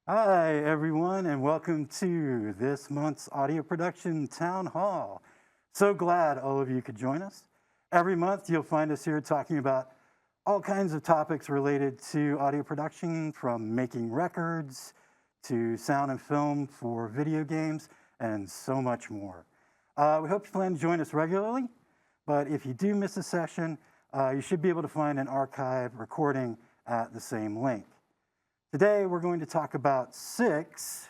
Hi, everyone, and welcome to this month's audio production town hall. So glad all of you could join us. Every month, you'll find us here talking about all kinds of topics related to audio production, from making records to sound and film for video games, and so much more. We hope you plan to join us regularly, but if you do miss a session, you should be able to find an archive recording at the same link. Today, we're going to talk about 6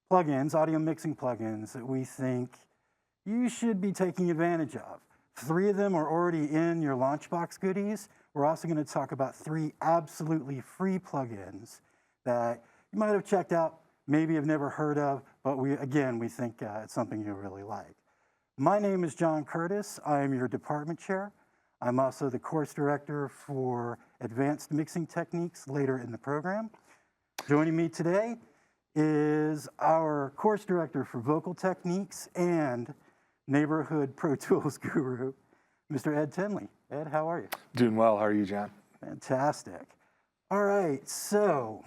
plugins, audio mixing plugins, that we think you should be taking advantage of. 3 of them are already in your Launchbox goodies. We're also going to talk about 3 absolutely free plugins that you might have checked out, maybe have never heard of, but we think it's something you'll really like. My name is John Curtis. I am your department chair. I'm also the course director for Advanced Mixing Techniques later in the program. Joining me today is our course director for Vocal Techniques and Neighborhood Pro Tools Guru, Mr. Ed Tinley. Ed, how are you? Doing well. How are you, John? Fantastic. All right, so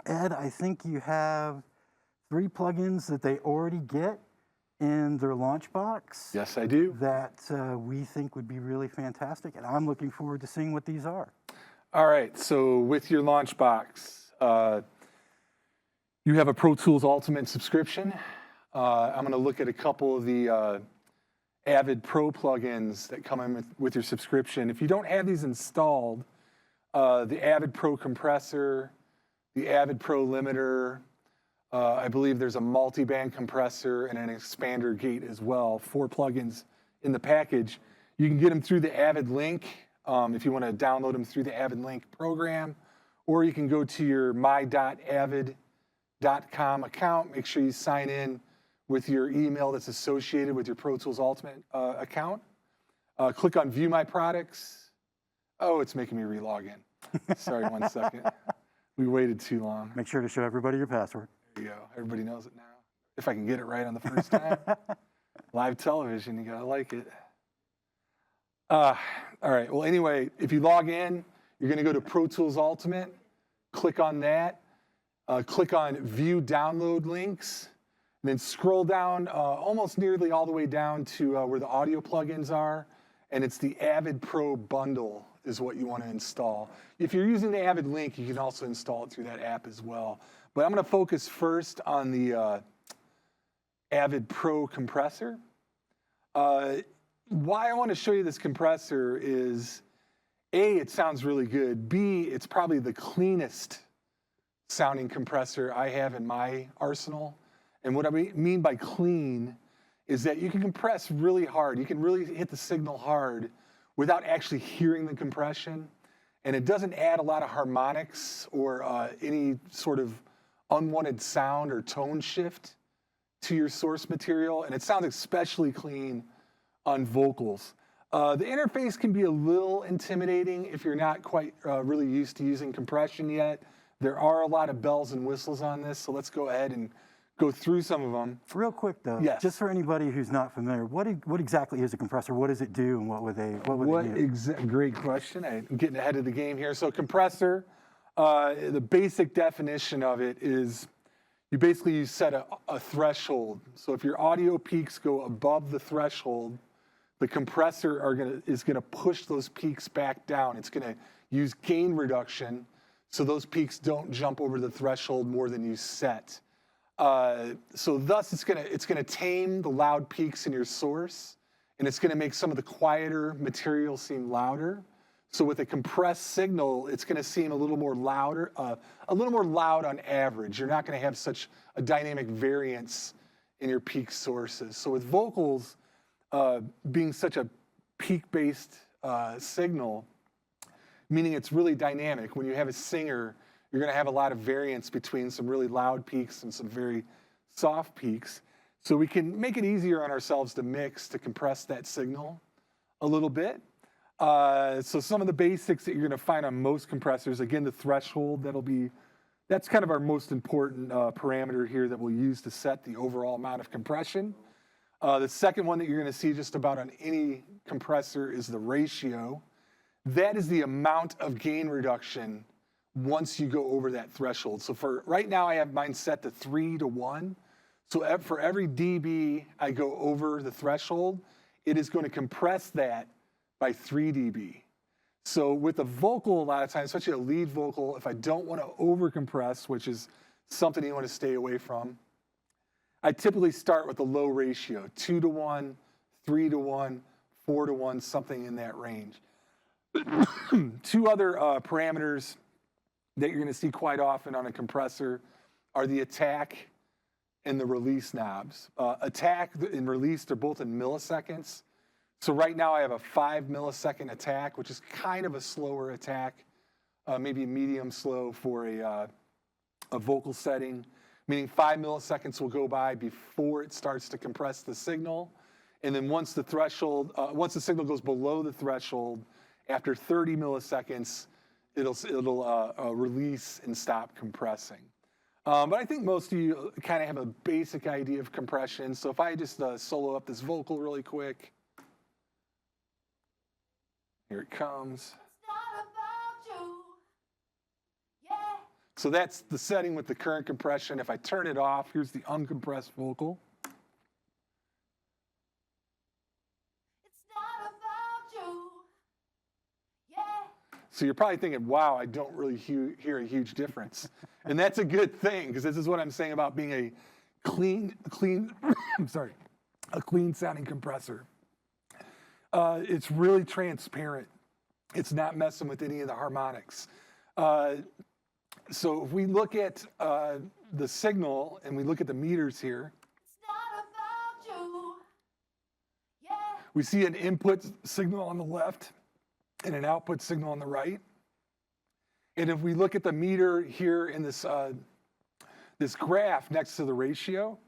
Ed, I think you have 3 plugins that they already get in their Launchbox. Yes, I do. That we think would be really fantastic, and I'm looking forward to seeing what these are. All right, so with your Launchbox, you have a Pro Tools Ultimate subscription. I'm going to look at a couple of the Avid Pro plugins that come in with your subscription. If you don't have these installed, the Avid Pro compressor, the Avid Pro limiter, I believe there's a multi-band compressor and an expander gate as well, 4 plugins in the package. You can get them through the Avid link if you want to download them through the Avid link program, or you can go to your my.avid.com account. Make sure you sign in with your email that's associated with your Pro Tools Ultimate account. Click on View My Products. Oh, it's making me re-log in. Sorry, 1 second. We waited too long. Make sure to show everybody your password. There you go. Everybody knows it now. If I can get it right on the first time. Live television, you gotta like it. All right, well anyway, if you log in, you're gonna go to Pro Tools Ultimate, click on that, click on View Download Links, and then scroll down almost nearly all the way down to where the audio plugins are, and it's the Avid Pro Bundle is what you wanna install. If you're using the Avid link, you can also install it through that app as well. But I'm going to focus first on the Avid Pro compressor. Why I want to show you this compressor is, A, it sounds really good. B, it's probably the cleanest sounding compressor I have in my arsenal. And what I mean by clean is that you can compress really hard. You can really hit the signal hard without actually hearing the compression. And it doesn't add a lot of harmonics or any sort of unwanted sound or tone shift to your source material, and it sounds especially clean on vocals. The interface can be a little intimidating if you're not quite really used to using compression yet. There are a lot of bells and whistles on this, so let's go ahead and go through some of them. Real quick though, yes. Just for anybody who's not familiar, what exactly is a compressor? What does it do, and what would they do? Great question. I'm getting ahead of the game here. So compressor, the basic definition of it is you set a threshold. So if your audio peaks go above the threshold, the compressor is gonna push those peaks back down. It's gonna use gain reduction so those peaks don't jump over the threshold more than you set. So thus it's gonna tame the loud peaks in your source, and it's gonna make some of the quieter material seem louder. So with a compressed signal, it's gonna seem a little more loud on average. You're not gonna have such a dynamic variance in your peak sources. So with vocals being such a peak-based signal, meaning it's really dynamic, when you have a singer, you're gonna have a lot of variance between some really loud peaks and some very soft peaks. So we can make it easier on ourselves to mix, to compress that signal a little bit. So some of the basics that you're gonna find on most compressors, again, the threshold, that's kind of our most important parameter here that we'll use to set the overall amount of compression. The second one that you're gonna see just about on any compressor is the ratio. That is the amount of gain reduction once you go over that threshold. So for right now, I have mine set to 3 to 1. So for every dB I go over the threshold, it is going to compress that by 3 dB. So with a vocal, a lot of times, especially a lead vocal, if I don't want to overcompress, which is something you want to stay away from, I typically start with a low ratio, 2 to 1, 3 to 1, 4 to 1, something in that range. Two other parameters that you're going to see quite often on a compressor are the attack and the release knobs. Attack and release, they're both in milliseconds. So right now I have a 5 millisecond attack, which is kind of a slower attack, maybe medium slow for a vocal setting, meaning 5 milliseconds will go by before it starts to compress the signal. And then once the signal goes below the threshold, after 30 milliseconds, it'll release and stop compressing. But I think most of you kind of have a basic idea of compression. So if I just solo up this vocal really quick. Here it comes. It's not about you. Yeah. So that's the setting with the current compression. If I turn it off, here's the uncompressed vocal. It's not about you. Yeah. So you're probably thinking, wow, I don't really hear a huge difference. And that's a good thing, because this is what I'm saying about being a clean, a clean sounding compressor. It's really transparent. It's not messing with any of the harmonics. So if we look at the signal and we look at the meters here, It's not about you. Yeah. we see an input signal on the left and an output signal on the right. And if we look at the meter here in this, this graph next to the ratio,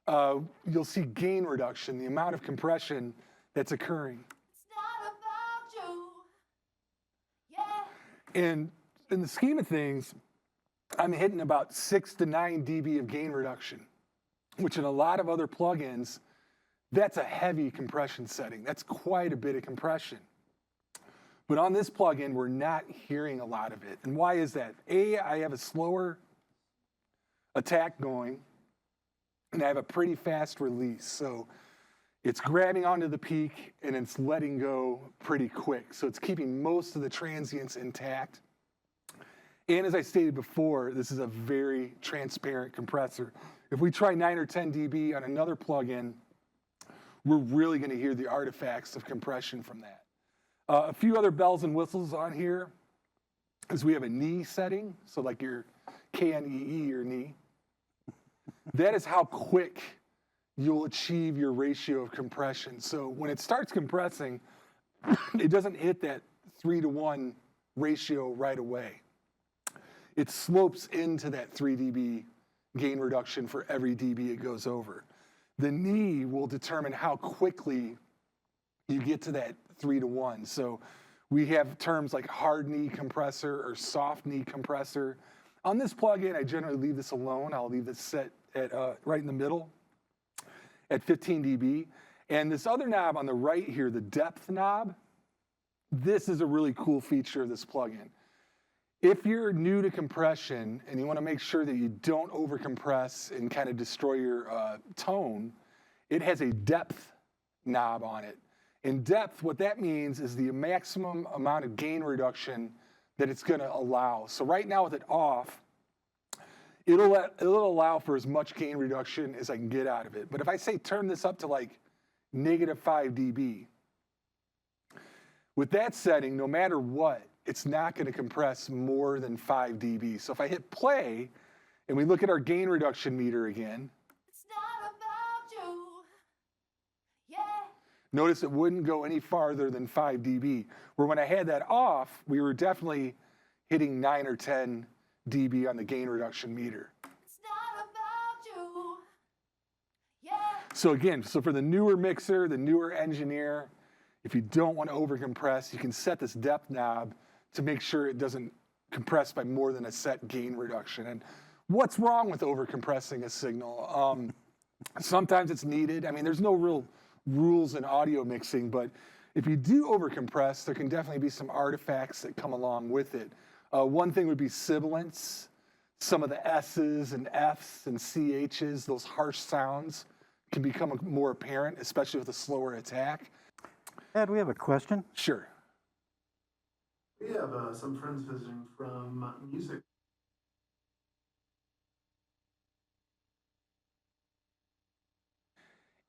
you'll see gain reduction, the amount of compression that's occurring. It's not about you. Yeah. And in the scheme of things, I'm hitting about 6 to 9 dB of gain reduction, which in a lot of other plugins, that's a heavy compression setting. That's quite a bit of compression. But on this plugin, we're not hearing a lot of it. And why is that? A, I have a slower attack going, and I have a pretty fast release. So it's grabbing onto the peak, and it's letting go pretty quick. So it's keeping most of the transients intact. And as I stated before, this is a very transparent compressor. If we try 9 or 10 dB on another plugin, we're really going to hear the artifacts of compression from that. A few other bells and whistles on here is we have a knee setting, so like your K-N-E-E, your knee. That is how quick you'll achieve your ratio of compression. So when it starts compressing, it doesn't hit that 3 to 1 ratio right away. It slopes into that 3 dB gain reduction for every dB it goes over. The knee will determine how quickly you get to that 3 to 1. So we have terms like hard knee compressor or soft knee compressor. On this plugin, I generally leave this alone. I'll leave this set at right in the middle at 15 dB. And this other knob on the right here, the depth knob, this is a really cool feature of this plugin. If you're new to compression and you want to make sure that you don't overcompress and kind of destroy your tone, it has a depth knob on it. In depth, what that means is the maximum amount of gain reduction that it's going to allow. So right now with it off, it'll allow for as much gain reduction as I can get out of it. But if I say turn this up to like -5 dB, with that setting, no matter what, it's not going to compress more than 5 dB. So if I hit play and we look at our gain reduction meter again, It's not about you. Yeah. notice it wouldn't go any farther than 5 dB. Where when I had that off, we were definitely hitting 9 or 10 dB on the gain reduction meter. It's not about you. Yeah. So again, for the newer mixer, the newer engineer, if you don't want to overcompress, you can set this depth knob to make sure it doesn't compress by more than a set gain reduction. And what's wrong with overcompressing a signal? Sometimes it's needed. I mean, there's no real rules in audio mixing, but if you do overcompress, there can definitely be some artifacts that come along with it. One thing would be sibilance. Some of the S's and F's and CH's, those harsh sounds, can become more apparent, especially with a slower attack. Ed, we have a question. Sure. We have some friends visiting from music.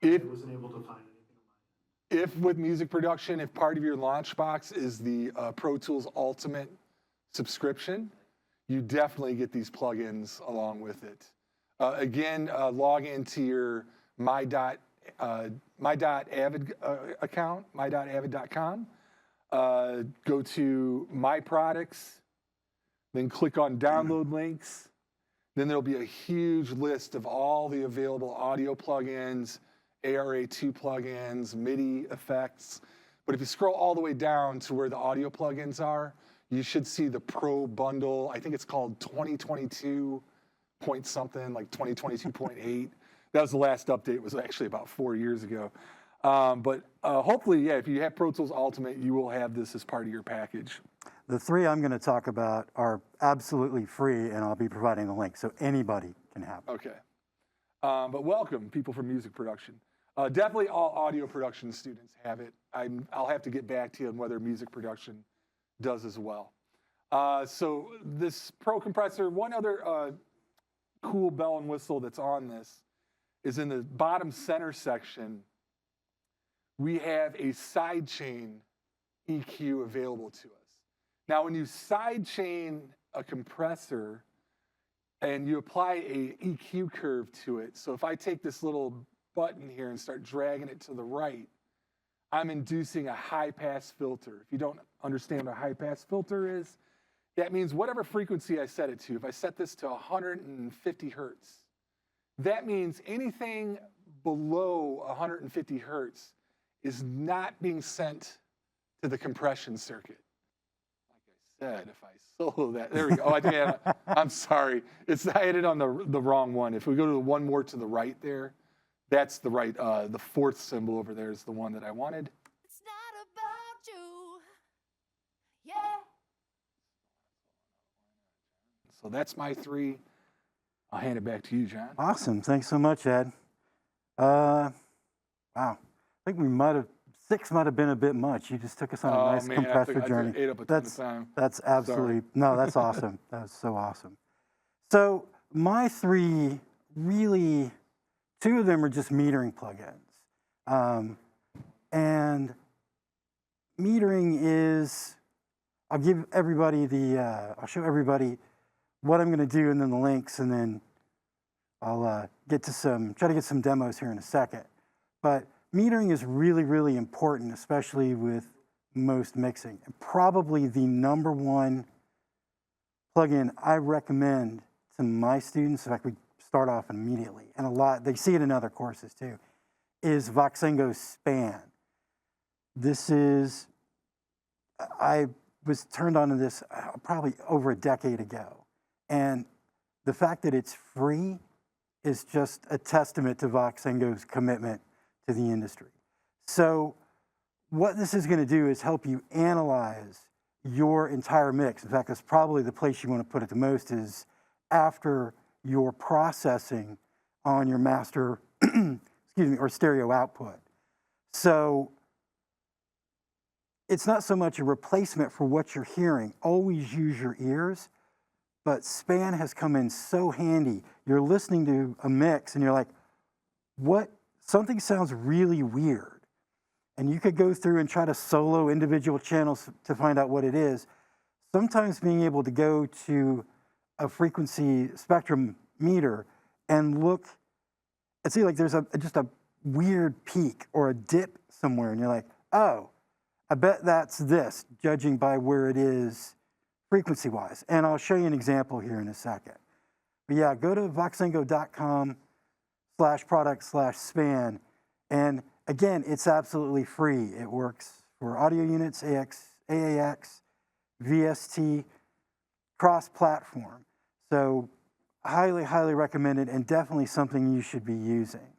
I wasn't able to find anything. If with music production, if part of your launch box is the Pro Tools Ultimate subscription, you definitely get these plugins along with it. Again, log into your my.avid account, my.avid.com. Go to My Products, then click on Download Links. Then there'll be a huge list of all the available audio plugins, ARA2 plugins, MIDI effects. But if you scroll all the way down to where the audio plugins are, you should see the Pro Bundle. I think it's called 2022 point something, like 2022.8. That was the last update. It was actually about 4 years ago. But hopefully, yeah, if you have Pro Tools Ultimate, you will have this as part of your package. The three I'm going to talk about are absolutely free, and I'll be providing the link, so anybody can have it. Okay. But welcome, people from music production. Definitely all audio production students have it. I'll have to get back to you on whether music production does as well. So this Pro Compressor, one other cool bell and whistle that's on this is in the bottom center section, we have a sidechain EQ available to us. Now, when you sidechain a compressor and you apply a EQ curve to it, so if I take this little button here and start dragging it to the right, I'm inducing a high-pass filter. If you don't understand what a high-pass filter is, that means whatever frequency I set it to, if I set this to 150 hertz, that means anything below 150 hertz is not being sent to the compression circuit. Like I said, if I solo that, there we go. Oh, I think I'm sorry. I hit it on the wrong one. If we go to the one more to the right there, that's the right, the fourth symbol over there is the one that I wanted. It's not about you. Yeah. So that's my three. I'll hand it back to you, John. Awesome. Thanks so much, Ed. Wow. I think six might have been a bit much. You just took us on a nice compressor journey. I ate up a ton of time. That's absolutely, no, that's awesome. That's so awesome. So my three, really, two of them are just metering plugins. And metering is, I'll give everybody I'll show everybody what I'm going to do and then the links, and then I'll try to get some demos here in a second. But metering is really, really important, especially with most mixing. And probably the number one plugin I recommend to my students, in fact, we start off immediately, and they see it in other courses too, is Voxengo Span. I was turned on to this probably over a decade ago. And the fact that it's free is just a testament to Voxengo's commitment to the industry. So what this is going to do is help you analyze your entire mix. In fact, that's probably the place you want to put it the most, is after your processing on your master, excuse me, or stereo output. So it's not so much a replacement for what you're hearing. Always use your ears. But Span has come in so handy. You're listening to a mix and you're like, something sounds really weird. And you could go through and try to solo individual channels to find out what it is. Sometimes being able to go to a frequency spectrum meter and look and see, like, there's just a weird peak or a dip somewhere, and you're like, oh, I bet that's this, judging by where it is frequency-wise. And I'll show you an example here in a second. But yeah, go to voxengo.com/product/span. And again, it's absolutely free. It works for audio units, AAX, VST, cross-platform. So highly, highly recommended, and definitely something you should be using.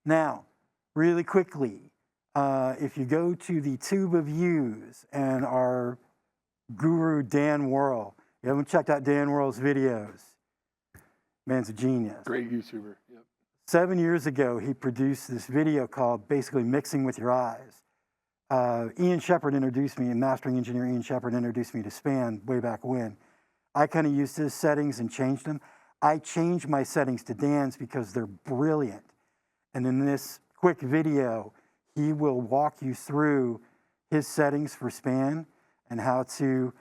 Now, really quickly, if you go to the tube of views and our guru Dan Worrell. You haven't checked out Dan Worrell's videos. Man's a genius. Great YouTuber. Yep. 7 years ago, he produced this video called basically Mixing with Your Eyes. Ian Shepard introduced me, and mastering engineer Ian Shepard introduced me to Span way back when. I kind of used his settings and changed them. I changed my settings to Dan's because they're brilliant. And in this quick video, he will walk you through his settings for Span and how to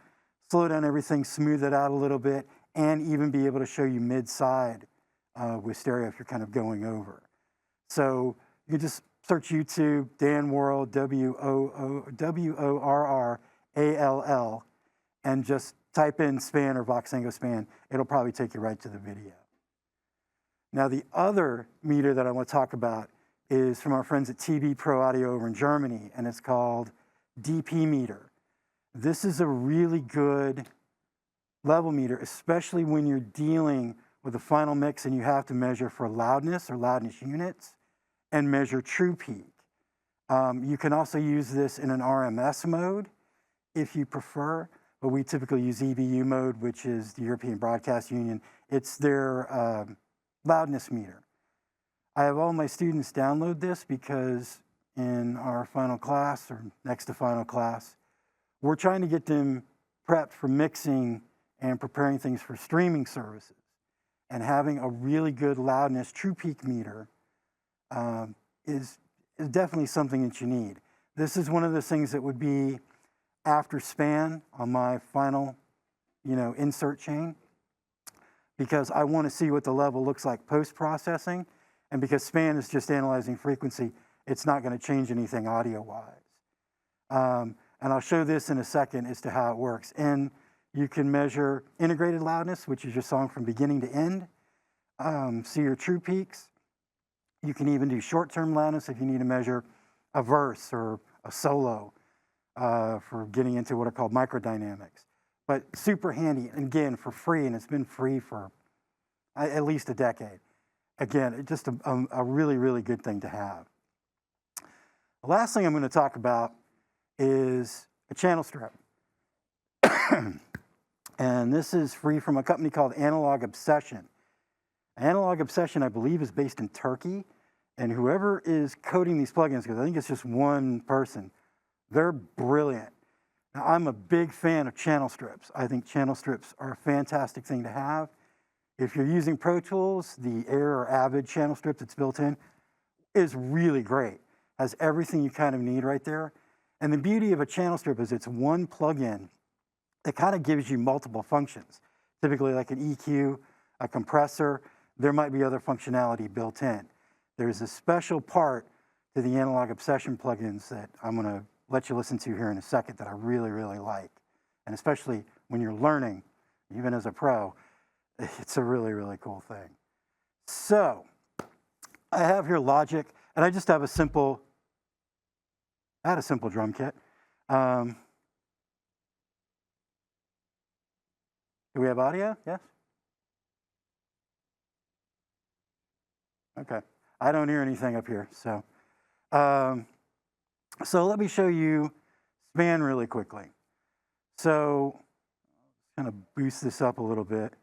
slow down everything, smooth it out a little bit, and even be able to show you mid-side with stereo if you're kind of going over. So you can just search YouTube, Dan Worrell, W-O-R-R-A-L-L, and just type in Span or Voxengo Span. It'll probably take you right to the video. Now, the other meter that I want to talk about is from our friends at TB Pro Audio over in Germany, and it's called DP meter. This is a really good level meter, especially when you're dealing with a final mix and you have to measure for loudness or loudness units and measure true peak. You can also use this in an RMS mode if you prefer, but we typically use EBU mode, which is the European Broadcast Union. It's their loudness meter. I have all my students download this because in our final class or next to final class, we're trying to get them prepped for mixing and preparing things for streaming services. And having a really good loudness true peak meter is definitely something that you need. This is one of the things that would be after Span on my final, insert chain, because I want to see what the level looks like post-processing, and because Span is just analyzing frequency, it's not going to change anything audio-wise. And I'll show this in a second as to how it works. And you can measure integrated loudness, which is your song from beginning to end, see your true peaks. You can even do short-term loudness if you need to measure a verse or a solo for getting into what are called microdynamics. But super handy, and again, for free, and it's been free for at least a decade. Again, it's just a really, really good thing to have. The last thing I'm going to talk about is a channel strip. And this is free from a company called Analog Obsession. Analog Obsession, I believe, is based in Turkey. And whoever is coding these plugins, because I think it's just one person, they're brilliant. Now, I'm a big fan of channel strips. I think channel strips are a fantastic thing to have. If you're using Pro Tools, the Air or Avid channel strip that's built in is really great. Has everything you kind of need right there. And the beauty of a channel strip is it's one plugin that kind of gives you multiple functions. Typically like an EQ, a compressor, there might be other functionality built in. There's a special part to the Analog Obsession plugins that I'm going to let you listen to here in a second that I really, really like. And especially when you're learning, even as a pro, it's a really, really cool thing. So I have here Logic, and I just have a simple drum kit. Do we have audio? Yes? Okay. I don't hear anything up here, so. So let me show you Span really quickly. So kind of boost this up a little bit.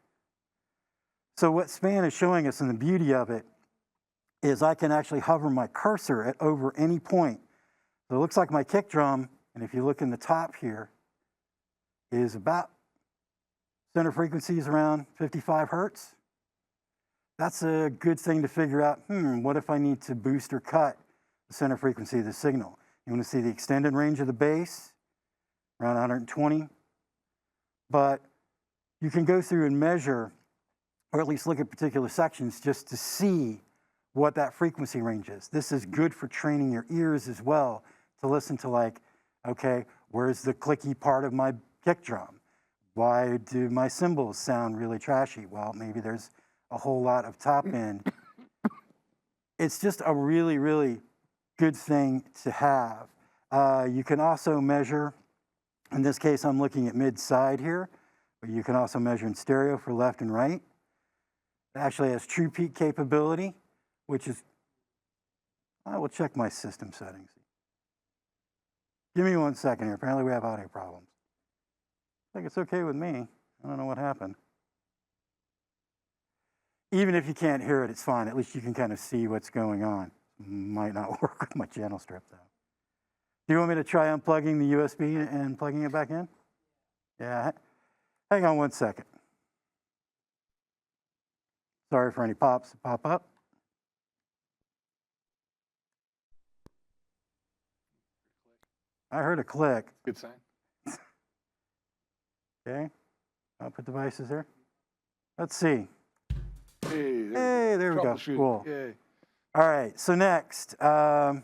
So what Span is showing us, and the beauty of it, is I can actually hover my cursor at over any point. So it looks like my kick drum, and if you look in the top here, is about center frequency is around 55 hertz. That's a good thing to figure out, what if I need to boost or cut the center frequency of the signal? You want to see the extended range of the bass, around 120. But you can go through and measure, or at least look at particular sections just to see what that frequency range is. This is good for training your ears as well to listen to, like, okay, where's the clicky part of my kick drum? Why do my cymbals sound really trashy? Well, maybe there's a whole lot of top end. It's just a really, really good thing to have. You can also measure, in this case, I'm looking at mid-side here, but you can also measure in stereo for left and right. It actually has true peak capability, which is, I will check my system settings. Give me 1 second here. Apparently we have audio problems. think it's okay with me. I don't know what happened. Even if you can't hear it, it's fine. At least you can kind of see what's going on. Might not work with my channel strip, though. Do you want me to try unplugging the USB and plugging it back in? Yeah. Hang on one second. Sorry for any pops that pop up. I heard a click. Good sign. Okay. Output devices here. Let's see. Hey, Hey, there we go. Troubleshooting. Cool. Yay. All right, so next, let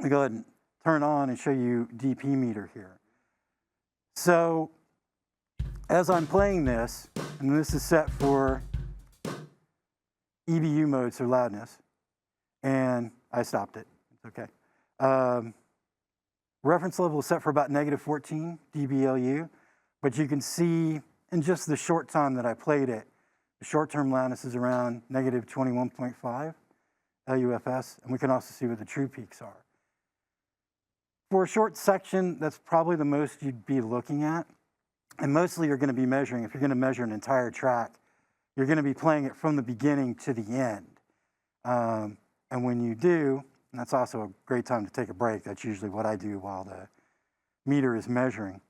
me go ahead and turn on and show you DP meter here. So as I'm playing this, and this is set for EBU mode, so loudness, and I stopped it. It's okay. Reference level is set for about -14 dBLU, but you can see in just the short time that I played it, the short-term loudness is around -21.5 LUFS, and we can also see what the true peaks are. For a short section, that's probably the most you'd be looking at, and mostly you're going to be measuring, if you're going to measure an entire track, you're going to be playing it from the beginning to the end. And when you do, and that's also a great time to take a break. That's usually what I do while the meter is measuring.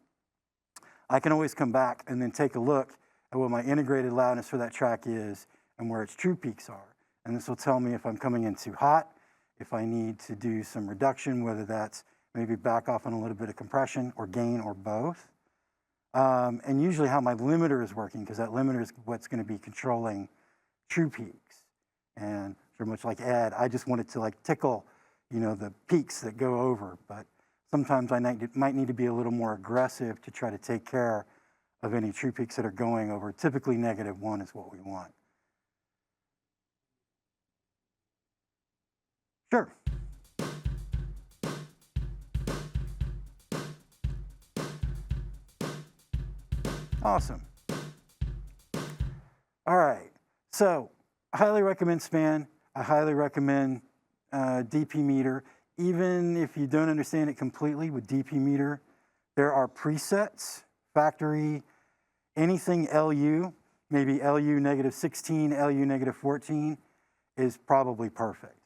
I can always come back and then take a look at what my integrated loudness for that track is and where its true peaks are. And this will tell me if I'm coming in too hot, if I need to do some reduction, whether that's maybe back off on a little bit of compression or gain or both. And usually how my limiter is working, because that limiter is what's going to be controlling true peaks. And very much like Ed, I just want it to like tickle, you know, the peaks that go over. But sometimes I might need to be a little more aggressive to try to take care of any true peaks that are going over. Typically -1 is what we want. Sure. Awesome. All right, so I highly recommend Span. I highly recommend DP meter. Even if you don't understand it completely with DP meter, there are presets, factory, anything LU, maybe LU -16, LU -14 is probably perfect.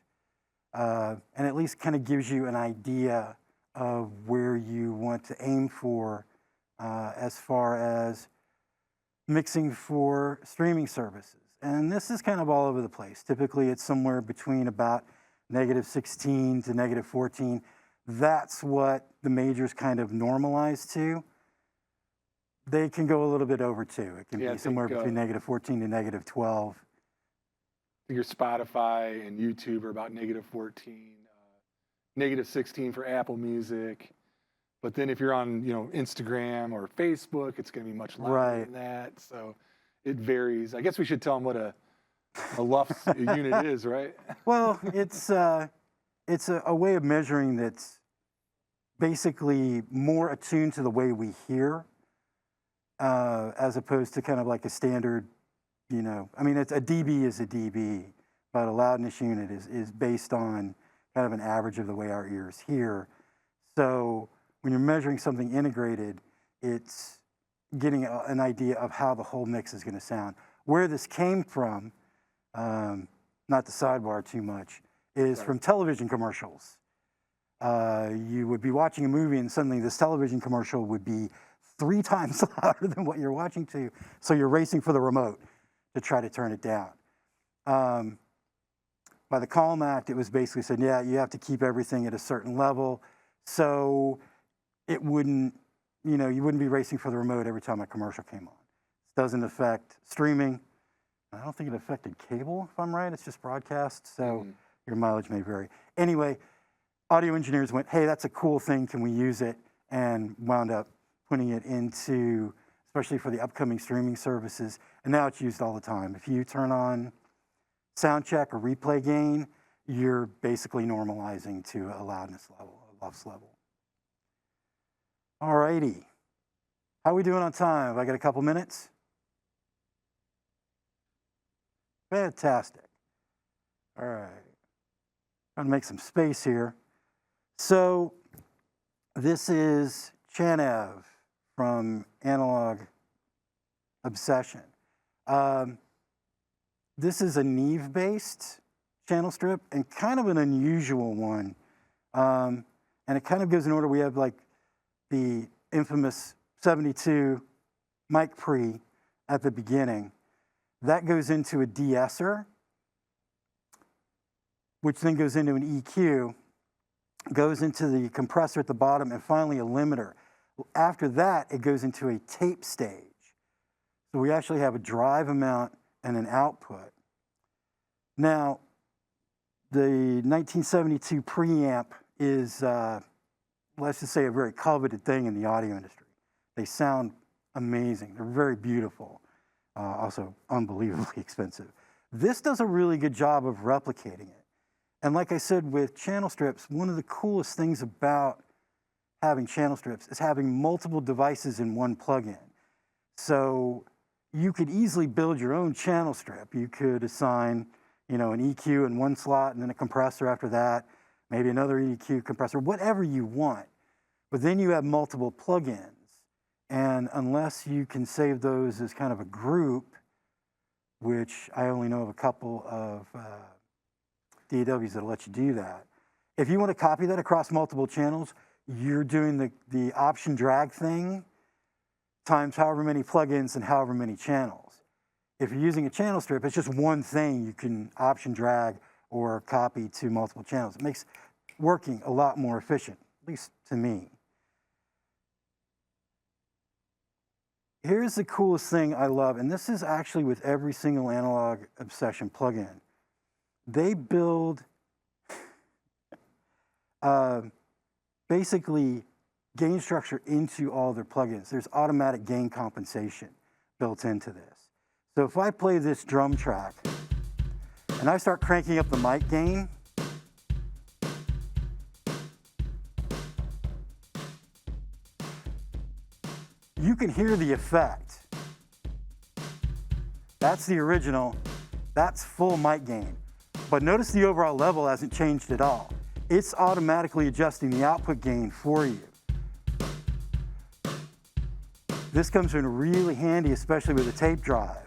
And at least kind of gives you an idea of where you want to aim for as far as mixing for streaming services. And this is kind of all over the place. Typically, it's somewhere between about -16 to -14. That's what the majors kind of normalize to. They can go a little bit over too. It can Yeah, I be somewhere think, between -14 to -12. Your Spotify and YouTube are about -14, -16 for Apple Music. But then if you're on, you know, Instagram or Facebook, it's going to be much louder than that. So it varies. I guess we should tell them what a LUFS unit is, right? Well, it's a way of measuring that's basically more attuned to the way we hear, as opposed to kind of like a standard, you know, I mean, it's a dB is a dB, but a loudness unit is based on kind of an average of the way our ears hear. So when you're measuring something integrated, it's getting an idea of how the whole mix is going to sound. Where this came from, not to sidebar too much, is from television commercials. You would be watching a movie and suddenly this television commercial would be 3 times louder than what you're watching to, so you're racing for the remote to try to turn it down. By the Calm Act, it was basically said, yeah, you have to keep everything at a certain level, so it wouldn't, you know, you wouldn't be racing for the remote every time a commercial came on. It doesn't affect streaming. I don't think it affected cable, if I'm right. It's just broadcast, so your mileage may vary. Anyway, audio engineers went, hey, that's a cool thing. Can we use it? And wound up putting it into, especially for the upcoming streaming services. And now it's used all the time. If you turn on sound check or replay gain, you're basically normalizing to a loudness level, a LUFS level. All righty. How are we doing on time? Have I got a couple minutes? Fantastic. All right. Trying to make some space here. So this is Chanev from Analog Obsession. This is a Neve-based channel strip and kind of an unusual one. And it kind of goes in order. We have like the infamous 72 mic pre at the beginning. That goes into a de-esser, which then goes into an EQ, goes into the compressor at the bottom, and finally a limiter. After that, it goes into a tape stage. So we actually have a drive amount and an output. Now, the 1972 preamp is, let's just say, a very coveted thing in the audio industry. They sound amazing. They're very beautiful, also unbelievably expensive. This does a really good job of replicating it. And like I said, with channel strips, one of the coolest things about having channel strips is having multiple devices in one plugin. So you could easily build your own channel strip. You could assign, an EQ in one slot and then a compressor after that, maybe another EQ compressor, whatever you want. But then you have multiple plugins. And unless you can save those as kind of a group, which I only know of a couple of DAWs that'll let you do that. If you want to copy that across multiple channels, you're doing the option drag thing times however many plugins and however many channels. If you're using a channel strip, it's just one thing you can option drag or copy to multiple channels. It makes working a lot more efficient, at least to me. Here's the coolest thing I love, and this is actually with every single Analog Obsession plugin. They build basically gain structure into all their plugins. There's automatic gain compensation built into this. So if I play this drum track and I start cranking up the mic gain, you can hear the effect. That's the original, that's full mic gain. But notice the overall level hasn't changed at all. It's automatically adjusting the output gain for you. This comes in really handy, especially with a tape drive.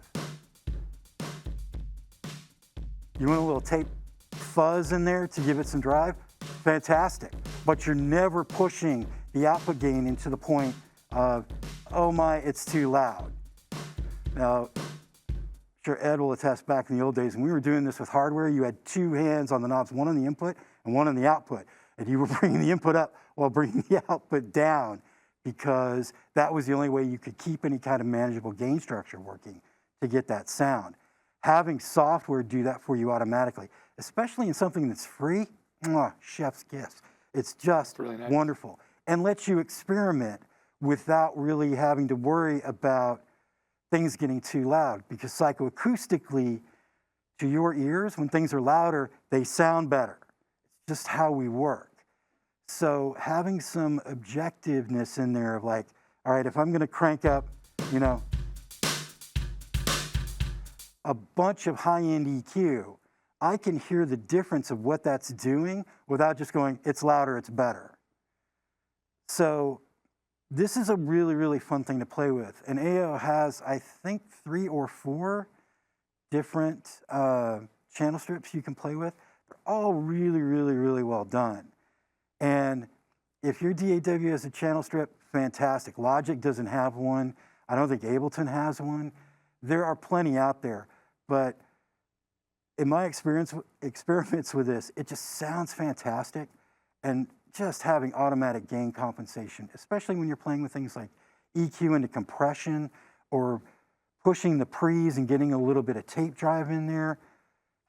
You want a little tape fuzz in there to give it some drive? Fantastic. But you're never pushing the output gain into the point of, oh my, it's too loud. Now, sure Ed will attest back in the old days, when we were doing this with hardware, you had two hands on the knobs, one on the input and one on the output. And you were bringing the input up while bringing the output down because that was the only way you could keep any kind of manageable gain structure working to get that sound. Having software do that for you automatically, especially in something that's free, chef's kiss. It's just really nice. Wonderful. And lets you experiment without really having to worry about things getting too loud, because psychoacoustically, to your ears, when things are louder, they sound better. It's just how we work. So having some objectiveness in there of like, all right, if I'm gonna crank up, a bunch of high-end EQ, I can hear the difference of what that's doing without just going, it's louder, it's better. So this is a really, really fun thing to play with. And AO has, I think, 3 or 4 different channel strips you can play with. They're all really, really, really well done. And if your DAW has a channel strip, fantastic. Logic doesn't have one. I don't think Ableton has one. There are plenty out there. But in my experiments with this, it just sounds fantastic. And just having automatic gain compensation, especially when you're playing with things like EQ into compression or pushing the pre's and getting a little bit of tape drive in there,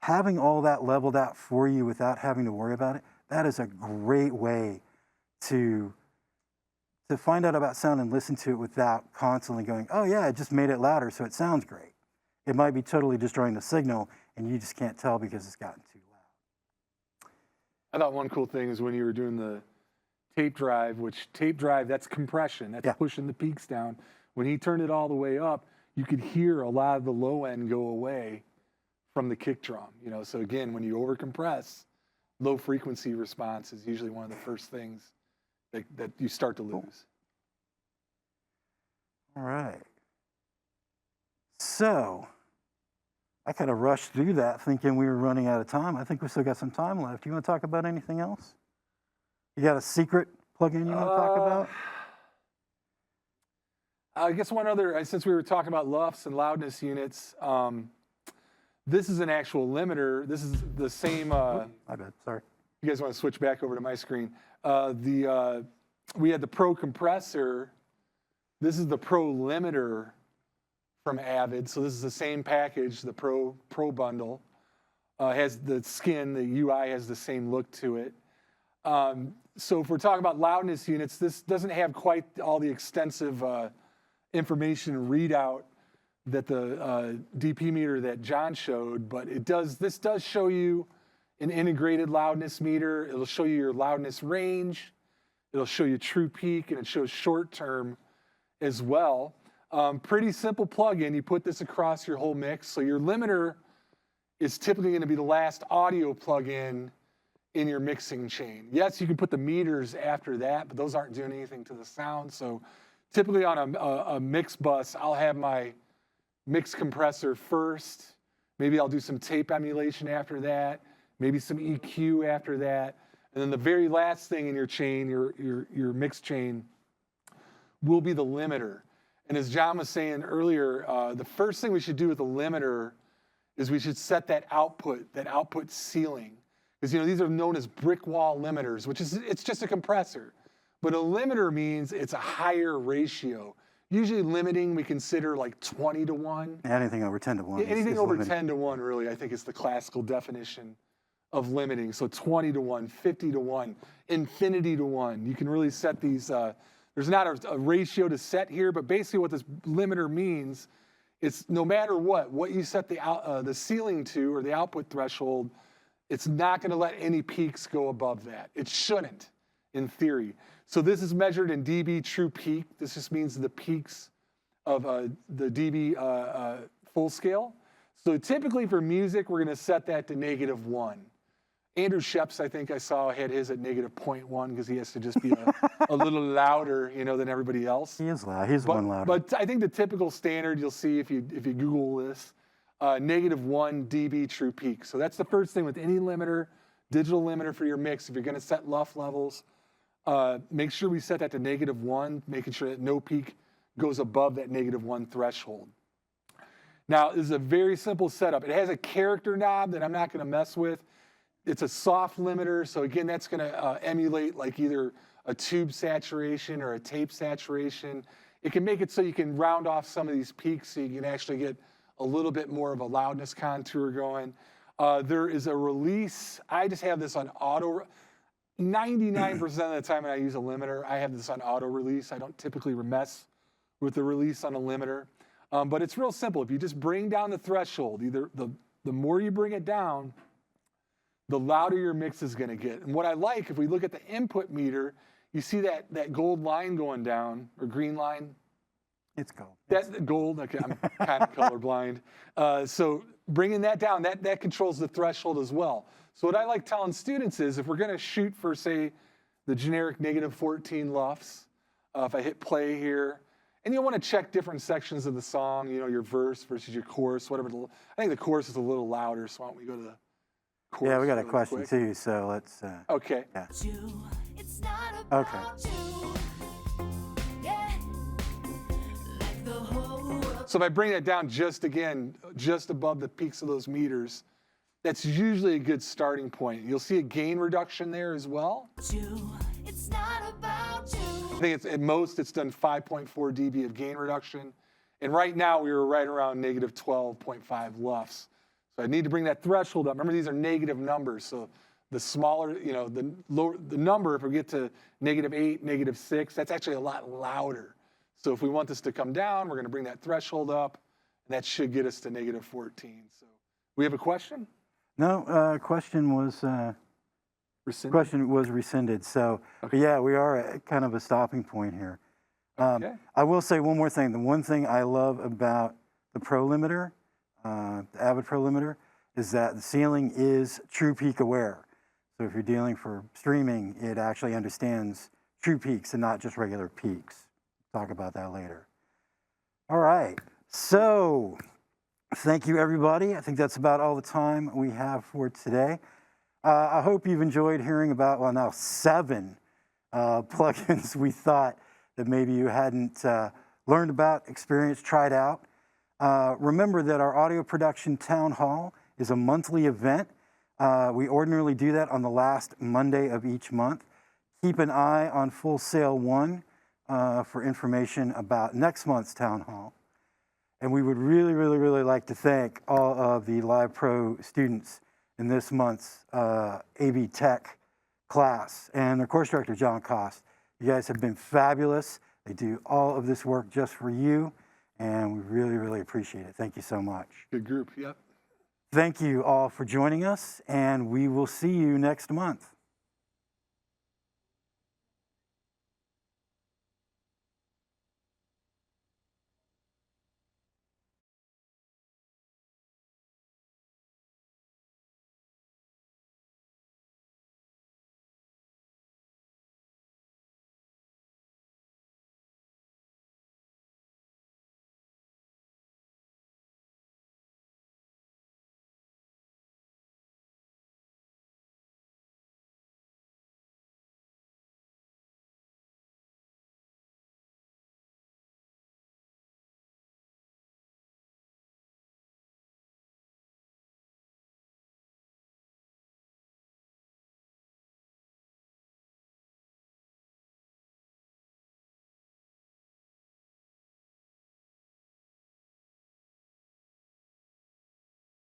having all that leveled out for you without having to worry about it, that is a great way to find out about sound and listen to it without constantly going, oh yeah, I just made it louder, so it sounds great. It might be totally destroying the signal and you just can't tell because it's gotten too loud. I thought one cool thing is when you were doing the tape drive, that's compression, that's pushing the peaks down. When he turned it all the way up, you could hear a lot of the low end go away from the kick drum. So again, when you overcompress, low frequency response is usually one of the first things that you start to lose. All right. So I kind of rushed through that thinking we were running out of time. I think we still got some time left. You want to talk about anything else? You got a secret plugin you want to talk about? I guess one other, since we were talking about LUFS and loudness units, this is an actual limiter. This is the same. My bad. Sorry. You guys want to switch back over to my screen? We had the Pro compressor. This is the Pro limiter from Avid. So this is the same package, the Pro bundle. Has the skin, the UI has the same look to it. So if we're talking about loudness units, this doesn't have quite all the extensive information readout that the DP meter that John showed, but it does. This does show you an integrated loudness meter. It'll show you your loudness range. It'll show you true peak, and it shows short term as well. Pretty simple plugin. You put this across your whole mix. So your limiter is typically going to be the last audio plugin in your mixing chain. Yes, you can put the meters after that, but those aren't doing anything to the sound. So typically on a mix bus, I'll have my mix compressor first. Maybe I'll do some tape emulation after that. Maybe some EQ after that. And then the very last thing in your chain, your mix chain, will be the limiter. And as John was saying earlier, the first thing we should do with the limiter is we should set that output ceiling. Because these are known as brick wall limiters, which is, it's just a compressor. But a limiter means it's a higher ratio. Usually limiting we consider like 20 to 1. Anything over 10 to 1. Anything over limited. 10 to 1 really, I think is the classical definition of limiting. So 20 to 1, 50 to 1, infinity to 1. You can really set these, there's not a ratio to set here, but basically what this limiter means, it's no matter what you set the ceiling to or the output threshold, it's not going to let any peaks go above that. It shouldn't, in theory. So this is measured in dB true peak. This just means the peaks of the dB full scale. So typically for music, we're going to set that to -1. Andrew Sheps, I think I saw, had his at -0.1 because he has to just be a little louder, than everybody else. He is loud. He's one louder. But I think the typical standard you'll see if you Google this, -1 dB true peak. So that's the first thing with any limiter, digital limiter for your mix. If you're going to set LUF levels, make sure we set that to -1, making sure that no peak goes above that -1 threshold. Now, this is a very simple setup. It has a character knob that I'm not going to mess with. It's a soft limiter, so again, that's going to emulate like either a tube saturation or a tape saturation. It can make it so you can round off some of these peaks so you can actually get a little bit more of a loudness contour going. There is a release. I just have this on auto. 99% of the time when I use a limiter, I have this on auto release. I don't typically mess with the release on a limiter. But it's real simple. If you just bring down the threshold, either the more you bring it down, the louder your mix is going to get. And what I like, if we look at the input meter, you see that gold line going down, or green line? It's gold. That's gold. Okay, I'm kind of colorblind. So bringing that down, that controls the threshold as well. So what I like telling students is if we're going to shoot for, say, the generic -14 LUFs, if I hit play here, and you'll want to check different sections of the song, your verse versus your chorus, whatever. I think the chorus is a little louder, so why don't we go to the chorus? Yeah, we got a really question quick. too, so let's. Okay. Yeah. It's not about Okay. you. Yeah. Like the whole world. So if I bring that down just above the peaks of those meters, that's usually a good starting point. You'll see a gain reduction there as well. It's not about you. I think it's at most it's done 5.4 dB of gain reduction. And right now we were right around -12.5 LUFs. So I need to bring that threshold up. Remember, these are negative numbers. So the smaller, the lower the number, if we get to -8, -6, that's actually a lot louder. So if we want this to come down, we're going to bring that threshold up, and that should get us to -14. So we have a question? No, question was rescinded. So, but yeah, we are at kind of a stopping point here. Okay. I will say one more thing. The one thing I love about the Pro limiter, the Avid Pro limiter, is that the ceiling is true peak aware. So if you're dealing for streaming, it actually understands true peaks and not just regular peaks. Talk about that later. All right. So thank you, everybody. I think that's about all the time we have for today. I hope you've enjoyed hearing about, well, now 7 plugins we thought that maybe you hadn't learned about, experienced, tried out. Remember that our audio production town hall is a monthly event. We ordinarily do that on the last Monday of each month. Keep an eye on Full Sail 1 for information about next month's town hall. And we would really like to thank all of the Live Pro students in this month's AV Tech class and their course director, John Cost. You guys have been fabulous. They do all of this work just for you, and we really appreciate it. Thank you so much. Good group, yep. Thank you all for joining us, and we will see you next month.